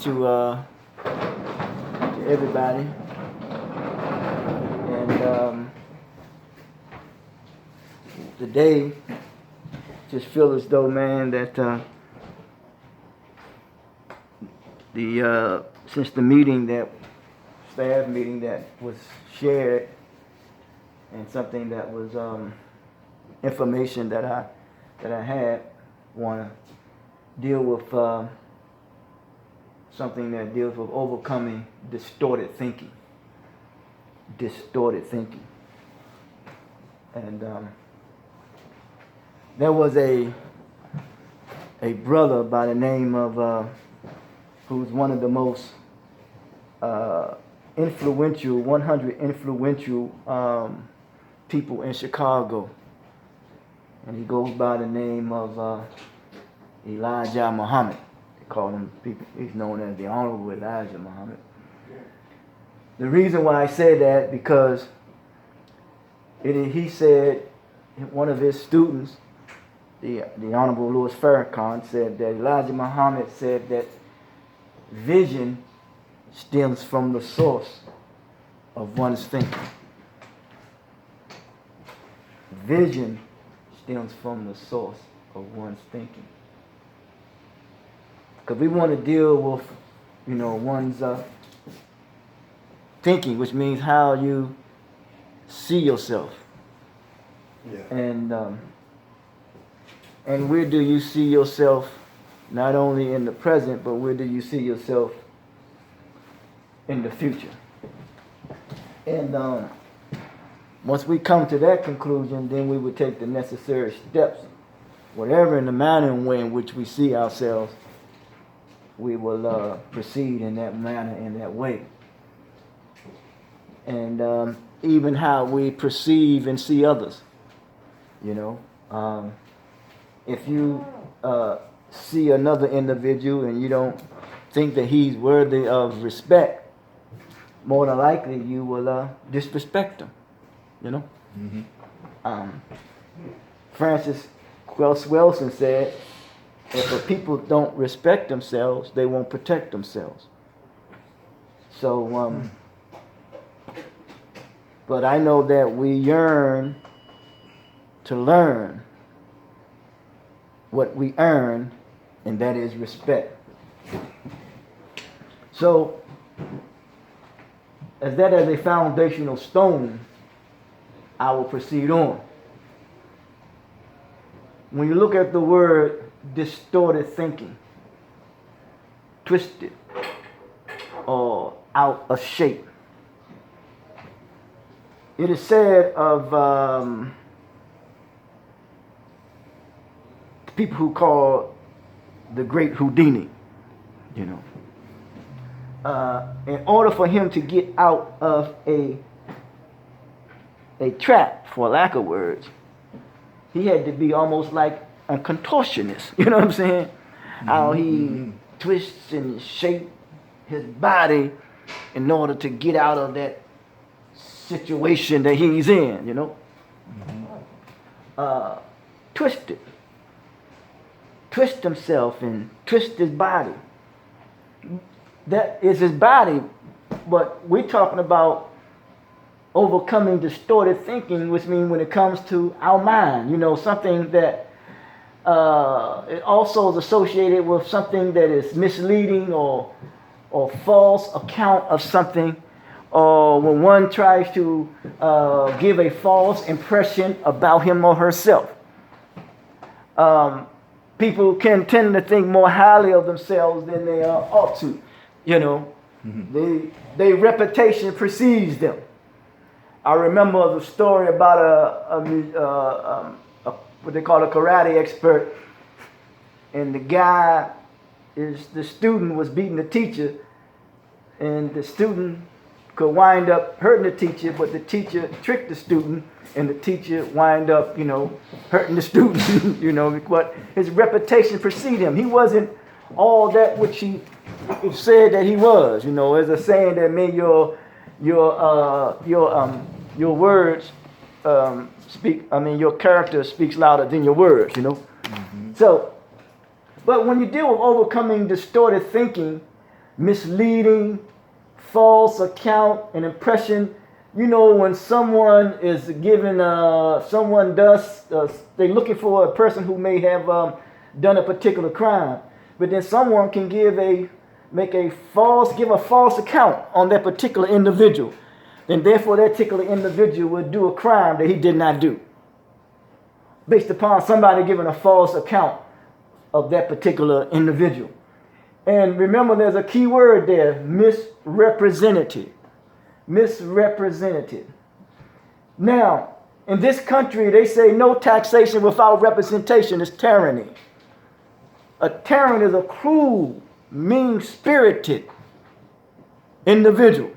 to everybody. And today, just feel as though, man, that since the staff meeting that was shared, and something that was information that I had, want to deal with something that deals with overcoming distorted thinking. And there was a brother by the name of who's one of the most influential, 100 influential people in Chicago, and he goes by the name of Elijah Muhammad. They call him, he's known as the Honorable Elijah Muhammad. The reason why I say that, because he said, one of his students, the Honorable Louis Farrakhan, said that Elijah Muhammad said that vision stems from the source of one's thinking. Vision stems from the source of one's thinking. Because we want to deal with, one's thinking, which means how you see yourself. Yeah. And where do you see yourself, not only in the present, but where do you see yourself in the future? And once we come to that conclusion, then we would take the necessary steps. Whatever in the manner and way in which we see ourselves, we will proceed in that manner, in that way. And even how we perceive and see others. If you see another individual and you don't think that he's worthy of respect, more than likely you will disrespect him. Francis Wilson said, if a people don't respect themselves, they won't protect themselves. So, but I know that we yearn to learn what we earn, and that is respect. So, as a foundational stone, I will proceed on. When you look at the word distorted thinking, twisted or out of shape, it is said of people who call the great Houdini, in order for him to get out of a trap, for lack of words, he had to be almost like a contortionist. You know what I'm saying? How he twists and shapes his body in order to get out of that situation that he's in, twist himself and twist his body. That is his body, but we're talking about overcoming distorted thinking, which means when it comes to our mind, something that it also is associated with something that is misleading or false account of something, or when one tries to give a false impression about him or herself. People can tend to think more highly of themselves than they ought to. Their reputation precedes them. I remember the story about what they call a karate expert, and the student was beating the teacher, and the student could wind up hurting the teacher, but the teacher tricked the student, and the teacher wind up, hurting the student, but his reputation preceded him. He wasn't all that which he said that he was. There's a saying that made your words your character speaks louder than your words, So, but when you deal with overcoming distorted thinking, misleading, false account, and impression. You know, when someone is given, someone does, they're looking for a person who may have done a particular crime, but then someone can give a false account on that particular individual. Then therefore that particular individual would do a crime that he did not do, based upon somebody giving a false account of that particular individual. And remember, there's a key word there: misrepresented. Misrepresented. Now, in this country, they say no taxation without representation is tyranny. A tyrant is a cruel, mean-spirited individual.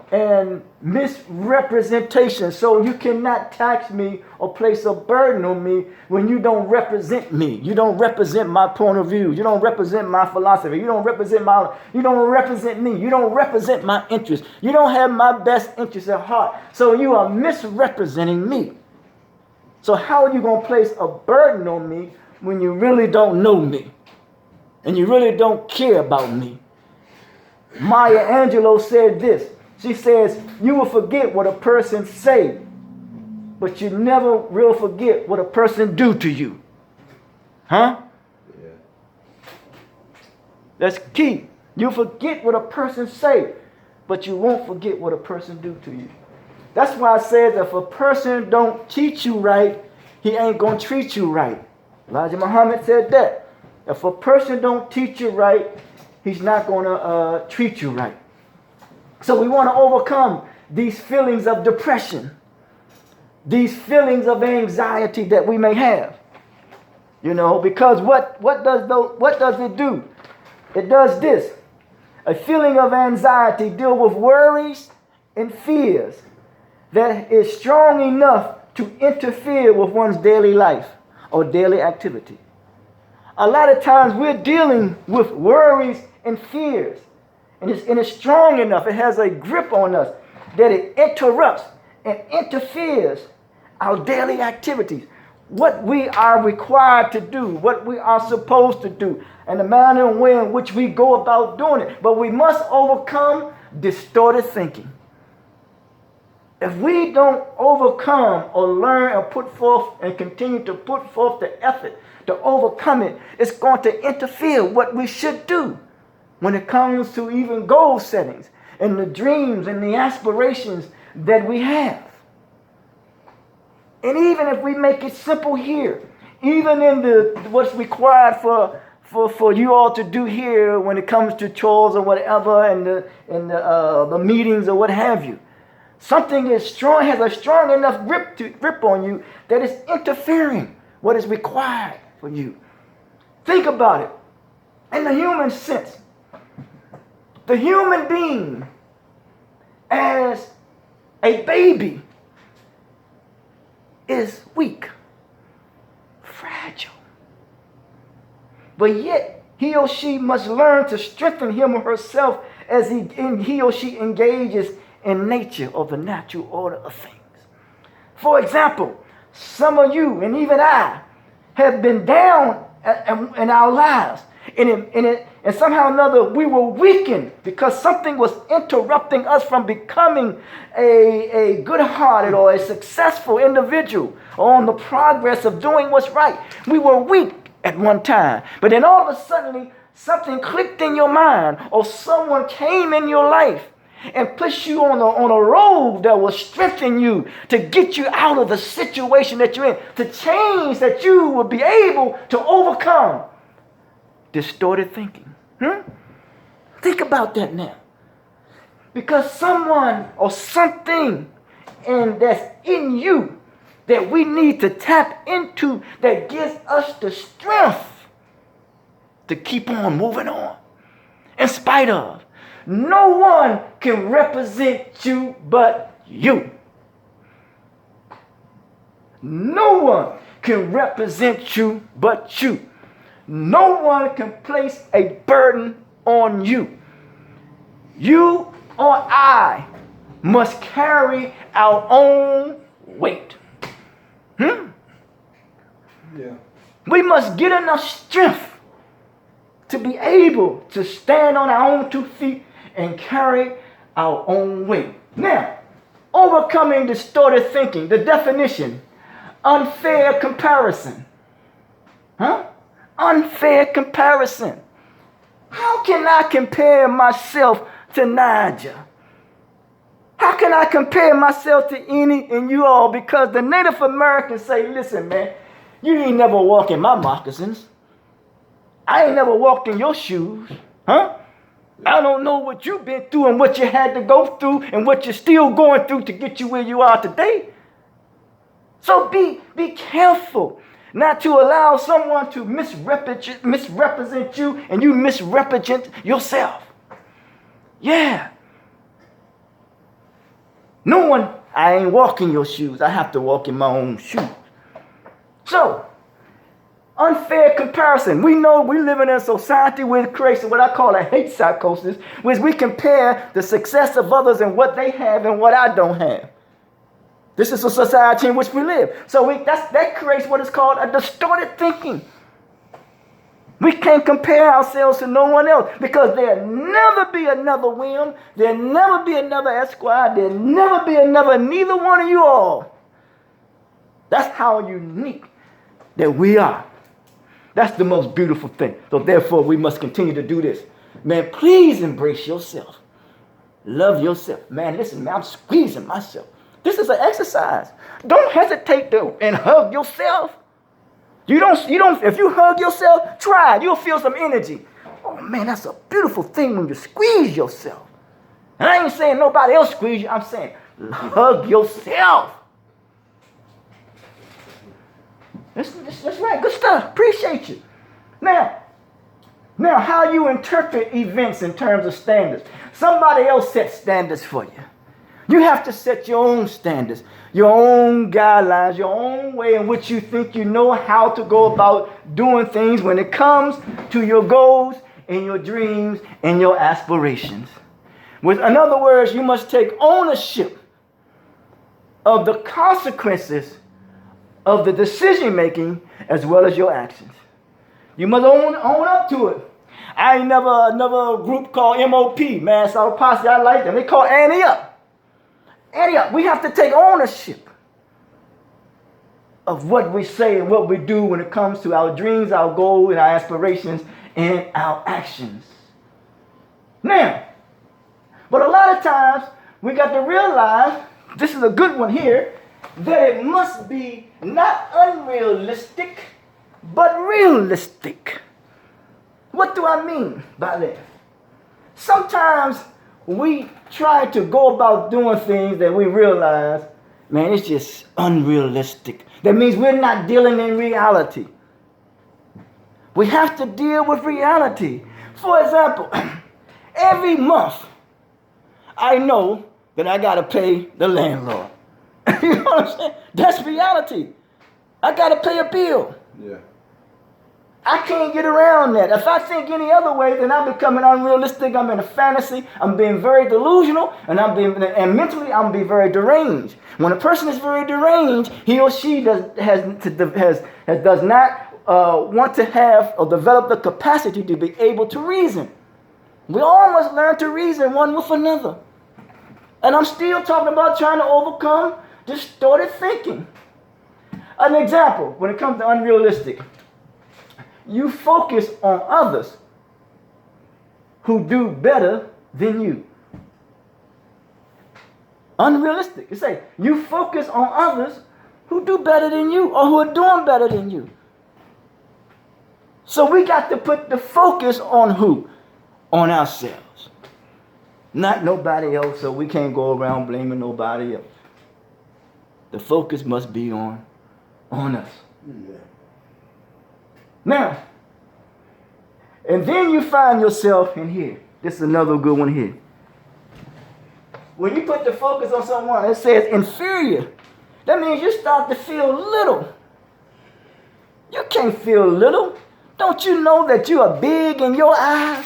And misrepresentation. So you cannot tax me or place a burden on me when you don't represent me. You don't represent my point of view. You don't represent my philosophy. You don't represent me. You don't represent my interests. You don't have my best interests at heart. So you are misrepresenting me. So how are you going to place a burden on me when you really don't know me and you really don't care about me? Maya Angelou said this. She says, you will forget what a person say, but you never will forget what a person do to you. Huh? Yeah. That's key. You forget what a person say, but you won't forget what a person do to you. That's why I said that if a person don't teach you right, he ain't going to treat you right. Elijah Muhammad said that. If a person don't teach you right, he's not going to treat you right. So we want to overcome these feelings of depression, these feelings of anxiety that we may have. You know, because what does it do? It does this. A feeling of anxiety deals with worries and fears that is strong enough to interfere with one's daily life or daily activity. A lot of times we're dealing with worries and fears. And it's strong enough, it has a grip on us that it interrupts and interferes our daily activities. What we are required to do, what we are supposed to do, and the manner and way in which we go about doing it. But we must overcome distorted thinking. If we don't overcome or learn and put forth and continue to put forth the effort to overcome it, it's going to interfere what we should do when it comes to even goal settings and the dreams and the aspirations that we have. And even if we make it simple here, even in what's required for you all to do here when it comes to chores or whatever and the meetings or what have you, something is strong, has a strong enough grip on you that is interfering what is required for you. Think about it in the human sense. The human being, as a baby, is weak, fragile. But yet, he or she must learn to strengthen him or herself as he or she engages in nature or the natural order of things. For example, some of you, and even I, have been down in our lives. And somehow or another, we were weakened because something was interrupting us from becoming a good-hearted or a successful individual or on the progress of doing what's right. We were weak at one time. But then all of a sudden, something clicked in your mind or someone came in your life and pushed you on a road that will strengthen you to get you out of the situation that you're in, to change that you will be able to overcome distorted thinking. Think about that now. Because someone or something that's in you that we need to tap into that gives us the strength to keep on moving on in spite of. No one can represent you but you. No one can represent you but you. No one can place a burden on you. You or I must carry our own weight. Yeah. We must get enough strength to be able to stand on our own 2 feet and carry our own weight. Now, overcoming distorted thinking, the definition, unfair comparison. Unfair comparison. How can I compare myself to Niger? How can I compare myself to any and you all? Because the Native Americans say, listen, man, you ain't never walked in my moccasins. I ain't never walked in your shoes. I don't know what you've been through and what you had to go through and what you're still going through to get you where you are today. So be careful not to allow someone to misrepresent you and you misrepresent yourself. Yeah. Knowing I ain't walking your shoes, I have to walk in my own shoes. So, unfair comparison. We know we live in a society with creates what I call a hate psychosis, which we compare the success of others and what they have and what I don't have. This is a society in which we live. So that creates what is called a distorted thinking. We can't compare ourselves to no one else because there'll never be another William. There'll never be another Esquire. There'll never be another neither one of you all. That's how unique that we are. That's the most beautiful thing. So therefore, we must continue to do this. Man, please embrace yourself. Love yourself. Man, listen, man, I'm squeezing myself. This is an exercise. Don't hesitate and hug yourself. You don't, if you hug yourself, try it. You'll feel some energy. Oh man, that's a beautiful thing when you squeeze yourself. And I ain't saying nobody else squeeze you. I'm saying hug yourself. That's right. Good stuff. Appreciate you. Now, how you interpret events in terms of standards. Somebody else sets standards for you. You have to set your own standards, your own guidelines, your own way in which you think you know how to go about doing things when it comes to your goals and your dreams and your aspirations. In other words, you must take ownership of the consequences of the decision making as well as your actions. You must own up to it. I ain't never another group called MOP, Man South Posse. I like them. They call Annie Up. Annie Up. We have to take ownership of what we say and what we do when it comes to our dreams, our goals, and our aspirations and our actions. Now, but a lot of times we got to realize, this is a good one here, that it must be not unrealistic, but realistic. What do I mean by that? Sometimes we try to go about doing things that we realize, man, it's just unrealistic. That means we're not dealing in reality. We have to deal with reality. For example, every month, I know that I got to pay the landlord. You know what I'm saying? That's reality. I got to pay a bill. Yeah. I can't get around that. If I think any other way, then I'm becoming unrealistic. I'm in a fantasy. I'm being very delusional, and mentally I'm being very deranged. When a person is very deranged, he or she does not want to have or develop the capacity to be able to reason. We all must learn to reason one with another. And I'm still talking about trying to overcome distorted thinking. An example, when it comes to unrealistic, you focus on others who do better than you. Unrealistic. You say, you focus on others who do better than you or who are doing better than you. So we got to put the focus on who? On ourselves. Not nobody else, so we can't go around blaming nobody else. The focus must be on us. Yeah. Now, and then you find yourself in here. This is another good one here. When you put the focus on someone, it says inferior. That means you start to feel little. You can't feel little. Don't you know that you are big in your eyes?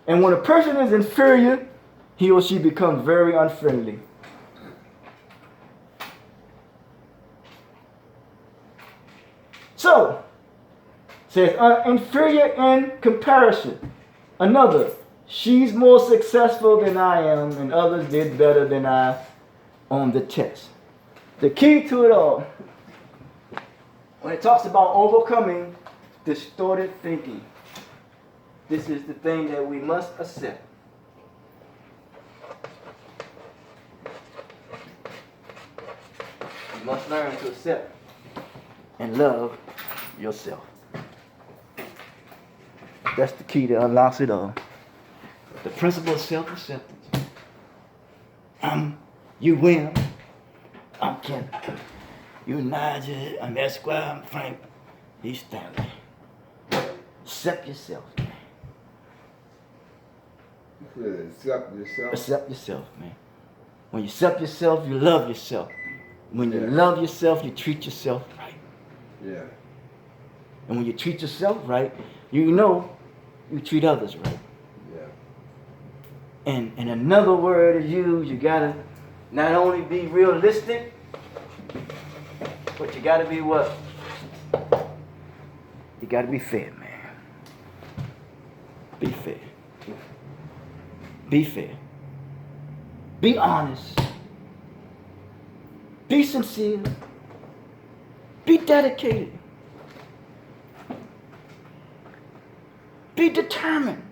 And when a person is inferior, he or she becomes very unfriendly. Says inferior in comparison. Another, she's more successful than I am, and others did better than I on the test. The key to it all, when it talks about overcoming distorted thinking, this is the thing that we must accept. You must learn to accept and love yourself. That's the key that unlocks it all. The principle of self-acceptance. You William. I'm Ken. You Nigel. I'm Esquire. I'm Frank. He's Stanley. Accept yourself, man. Accept yourself. Accept yourself, man. When you accept yourself, you love yourself. When you love yourself, you treat yourself right. Yeah. And when you treat yourself right, you know you treat others right. Yeah. And another word is used, you gotta not only be realistic, but you gotta be what? You gotta be fair, man. Be fair. Be fair. Be honest. Be sincere. Be dedicated. Be determined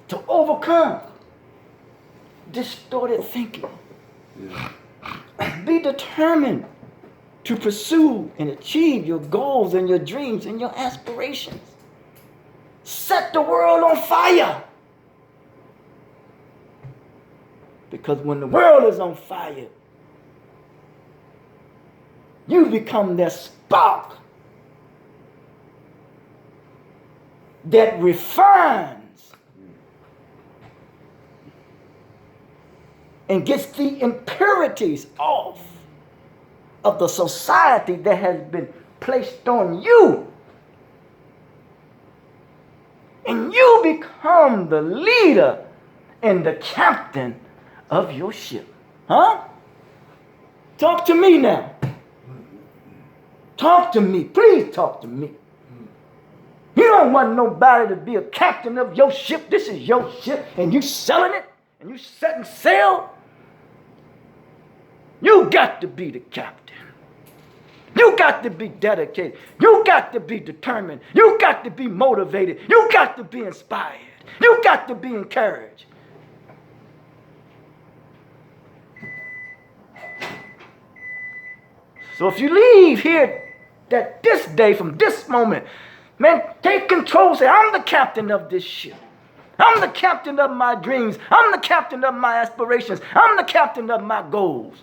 to overcome distorted thinking. Yeah. Be determined to pursue and achieve your goals and your dreams and your aspirations. Set the world on fire. Because when the world is on fire, you become that spark that refines and gets the impurities off of the society that has been placed on you. And you become the leader and the captain of your ship. Huh? Talk to me now. Talk to me. Please talk to me. You don't want nobody to be a captain of your ship. This is your ship and you selling it and you setting sail. You got to be the captain. You got to be dedicated. You got to be determined. You got to be motivated. You got to be inspired. You got to be encouraged. So if you leave here that this day, from this moment, man, take control. Say, I'm the captain of this ship. I'm the captain of my dreams. I'm the captain of my aspirations. I'm the captain of my goals.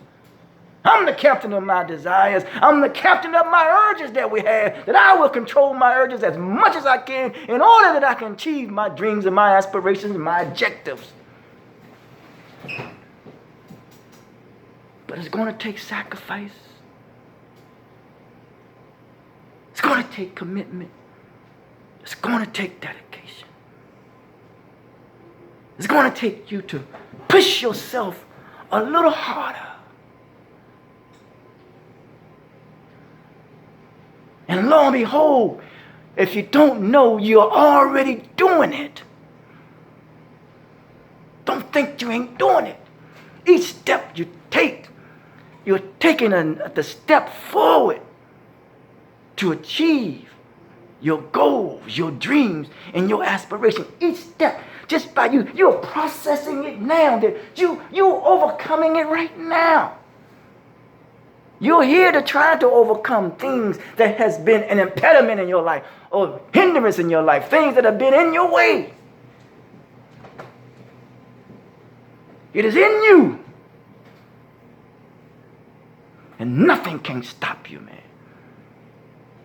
I'm the captain of my desires. I'm the captain of my urges that we have, that I will control my urges as much as I can in order that I can achieve my dreams and my aspirations and my objectives. But it's going to take sacrifice. It's going to take commitment. It's going to take dedication. It's going to take you to push yourself a little harder. And lo and behold, if you don't know, you're already doing it. Don't think you ain't doing it. Each step you take, you're taking the step forward to achieve your goals, your dreams, and your aspirations. Each step, just by you're processing it now. That you're overcoming it right now. You're here to try to overcome things that has been an impediment in your life or hindrance in your life, things that have been in your way. It is in you. And nothing can stop you, man.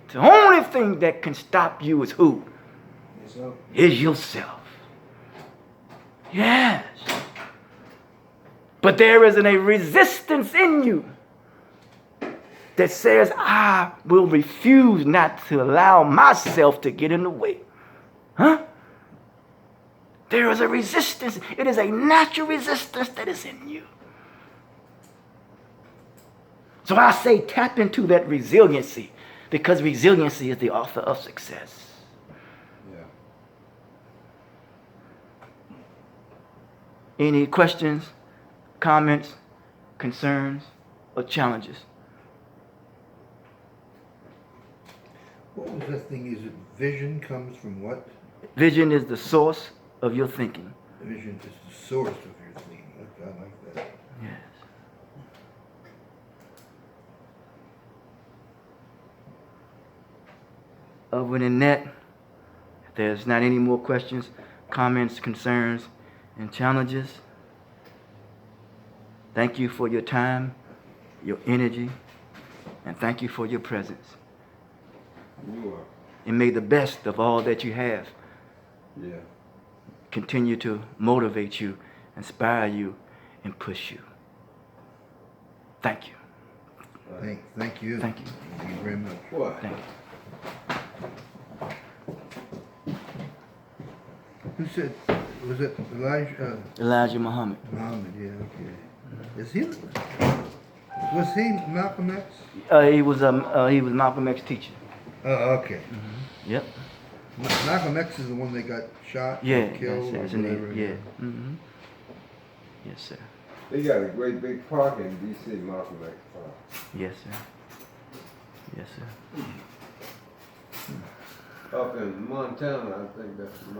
The only thing that can stop you is who? Yourself. Is yourself. Yes. But there isn't a resistance in you that says, I will refuse not to allow myself to get in the way. Huh? There is a resistance. It is a natural resistance that is in you. So I say tap into that resiliency, Because resiliency is the author of success. Yeah. Any questions, comments, concerns, or challenges? What was that thing? Is it vision comes from what? Vision is the source of your thinking. Vision is the source of your thinking. I like that. Yes. Other than that, if there's not any more questions, comments, concerns, and challenges, thank you for your time, your energy, and thank you for your presence. You are. And may the best of all that you have Yeah. continue to motivate you, inspire you, and push you. Thank you. Thank you. Thank you. Thank you very much. What? Thank you. Who said? Was it Elijah Elijah Muhammad. Muhammad? Yeah. Okay. Is he? Was he Malcolm X? He was Malcolm X's teacher. Oh, okay. Yep. Malcolm X is the one that got shot, Yeah. or killed, That's or it. whatever. Yeah. Mm-hmm. Yes, sir. They got a great big park in D.C. Malcolm X Park. Yes, sir. Yes, sir. Up in Montana, I think that's